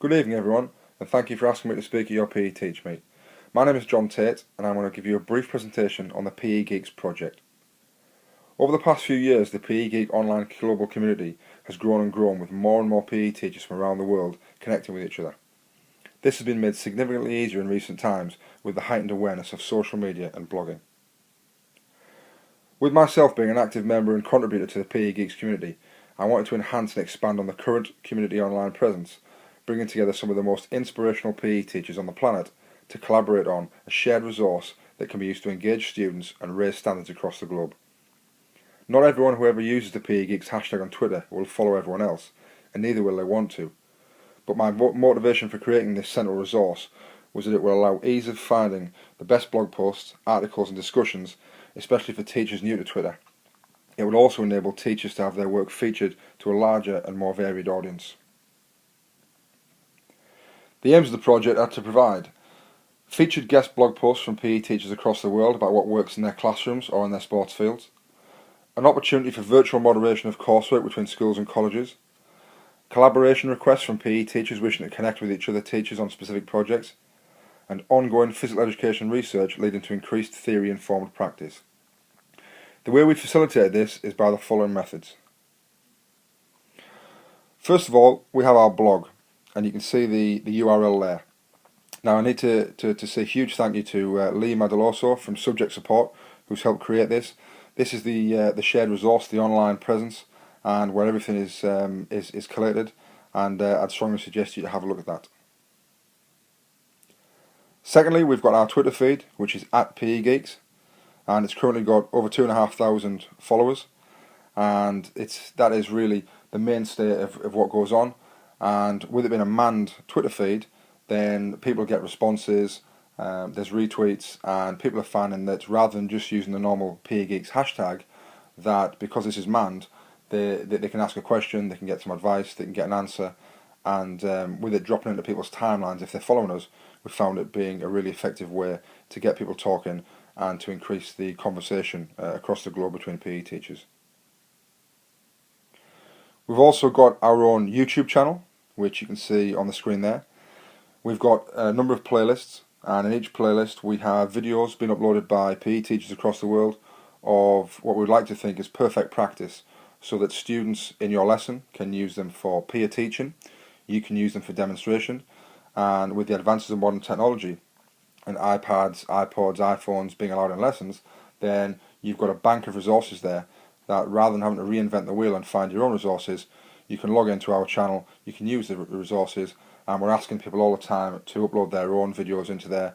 Good evening everyone, and thank you for asking me to speak at your PE TeachMeet. My name is John Tate, and I'm going to give you a brief presentation on the PeGeeks Project. Over the past few years, the PE Geek online global community has grown and grown, with more and more PE teachers from around the world connecting with each other. This has been made significantly easier in recent times with the heightened awareness of social media and blogging. With myself being an active member and contributor to the PE Geeks community, I wanted to enhance and expand on the current community online presence, bringing together some of the most inspirational PE teachers on the planet to collaborate on a shared resource that can be used to engage students and raise standards across the globe. Not everyone who ever uses the PE Geeks hashtag on Twitter will follow everyone else, and neither will they want to. But my motivation for creating this central resource was that it will allow ease of finding the best blog posts, articles and discussions, especially for teachers new to Twitter. It would also enable teachers to have their work featured to a larger and more varied audience. The aims of the project are to provide featured guest blog posts from PE teachers across the world about what works in their classrooms or in their sports fields, an opportunity for virtual moderation of coursework between schools and colleges, collaboration requests from PE teachers wishing to connect with each other teachers on specific projects, and ongoing physical education research leading to increased theory-informed practice. The way we facilitate this is by the following methods. First of all, we have our blog, and you can see the URL there. Now I need to say a huge thank you to Lee Madaloso from Subject Support, who's helped create this. This is the shared resource, the online presence, and where everything is collated, and I'd strongly suggest you to have a look at that. Secondly, we've got our Twitter feed, which is @PEGeeks, and it's currently got over 2,500 followers, and that is really the mainstay of what goes on. And with it being a manned Twitter feed, then people get responses, there's retweets, and people are finding that rather than just using the normal PeGeeks hashtag, that because this is manned, they can ask a question, they can get some advice, they can get an answer, and with it dropping into people's timelines if they're following us, we found it being a really effective way to get people talking and to increase the conversation across the globe between PE teachers. We've also got our own YouTube channel, which you can see on the screen there. We've got a number of playlists, and in each playlist we have videos being uploaded by PE teachers across the world of what we'd like to think is perfect practice, so that students in your lesson can use them for peer teaching, you can use them for demonstration, and with the advances of modern technology and iPads, iPods, iPhones being allowed in lessons, then you've got a bank of resources there that rather than having to reinvent the wheel and find your own resources, you can log into our channel, you can use the resources, and we're asking people all the time to upload their own videos into there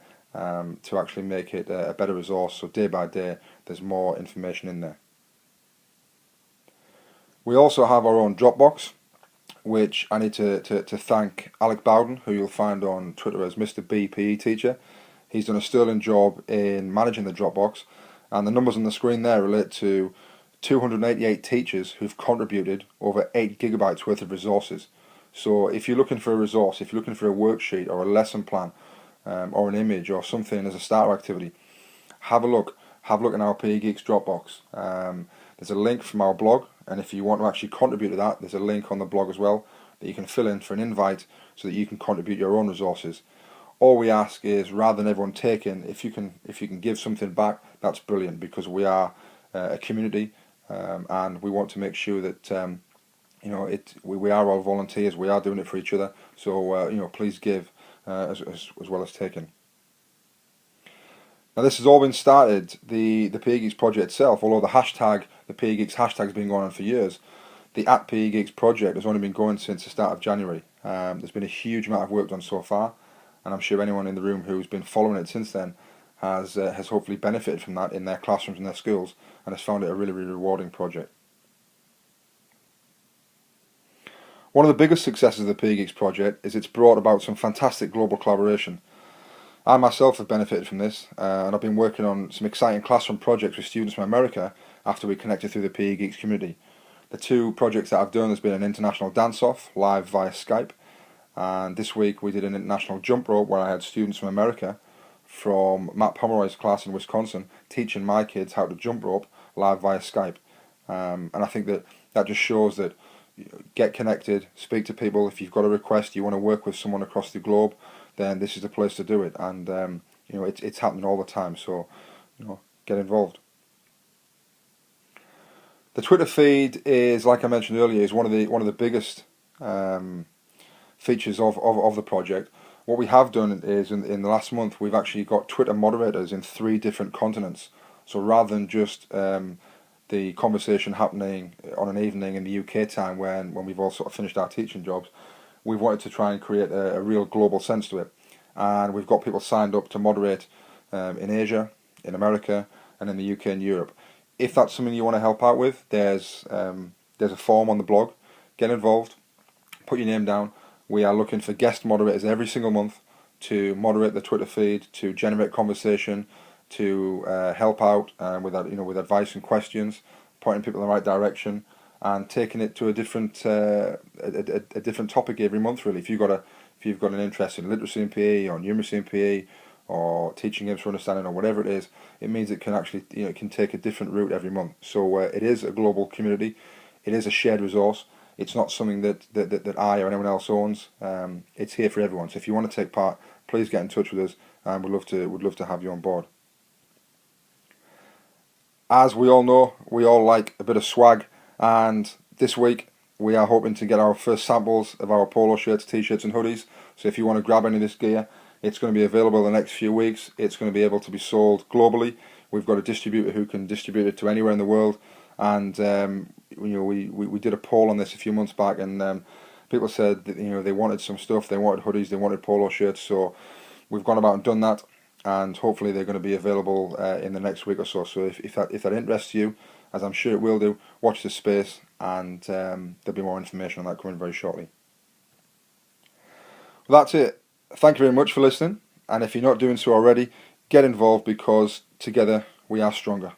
to actually make it a better resource, so day by day there's more information in there. We also have our own Dropbox, which I need to thank Alec Bowden, who you'll find on Twitter as Mr. B PE Teacher. He's done a sterling job in managing the Dropbox, and the numbers on the screen there relate to 288 teachers who've contributed over 8 gigabytes worth of resources. So if you're looking for a resource, if you're looking for a worksheet or a lesson plan or an image or something as a starter activity, have a look in our PeGeeks Dropbox. There's a link from our blog, and if you want to actually contribute to that, there's a link on the blog as well that you can fill in for an invite so that you can contribute your own resources. All we ask is, rather than everyone taking, if you can give something back, that's brilliant, because we are a community, and we want to make sure that we are all volunteers. We are doing it for each other. So please give as well as taking. Now this has all been started, the PeGeeks project itself, although the PeGeeks hashtag has been going on for years, the @PeGeeks project has only been going since the start of January. There's been a huge amount of work done so far, and I'm sure anyone in the room who's been following it since then has hopefully benefited from that in their classrooms and their schools, and has found it a really, really rewarding project. One of the biggest successes of the PeGeeks project is it's brought about some fantastic global collaboration. I myself have benefited from this, and I've been working on some exciting classroom projects with students from America after we connected through the PE Geeks community. The two projects that I've done has been an international dance-off live via Skype, and this week we did an international jump rope where I had students from America, from Matt Pomeroy's class in Wisconsin, teaching my kids how to jump rope live via Skype. And I think that just shows that get connected, speak to people. If you've got a request, you want to work with someone across the globe, then this is the place to do it. And it's happening all the time. So get involved. The Twitter feed is, like I mentioned earlier, is one of the biggest features of the project. What we have done is in the last month we've actually got Twitter moderators in 3 different continents. So rather than just the conversation happening on an evening in the UK time when we've all sort of finished our teaching jobs, we've wanted to try and create a real global sense to it. And we've got people signed up to moderate in Asia, in America, and in the UK and Europe. If that's something you want to help out with, there's a form on the blog. Get involved, put your name down. We are looking for guest moderators every single month to moderate the Twitter feed, to generate conversation, to help out with advice and questions, pointing people in the right direction, and taking it to a different topic every month. Really, if you've got an interest in literacy in PE or numeracy in PE or teaching games for understanding or whatever it is, it means it can actually it can take a different route every month. So it is a global community. It is a shared resource. It's not something that I or anyone else owns. It's here for everyone. So if you want to take part, please get in touch with us, and we'd love to have you on board. As we all know, we all like a bit of swag, and this week we are hoping to get our first samples of our polo shirts, t-shirts and hoodies. So if you want to grab any of this gear, it's going to be available in the next few weeks. It's going to be able to be sold globally. We've got a distributor who can distribute it to anywhere in the world, and we did a poll on this a few months back, and people said that they wanted some stuff, they wanted hoodies, they wanted polo shirts. So we've gone about and done that, and hopefully they're going to be available in the next week or so. So if that interests you, as I'm sure it will do, watch this space, and there'll be more information on that coming very shortly. Well, that's it. Thank you very much for listening, and if you're not doing so already, get involved, because together we are stronger.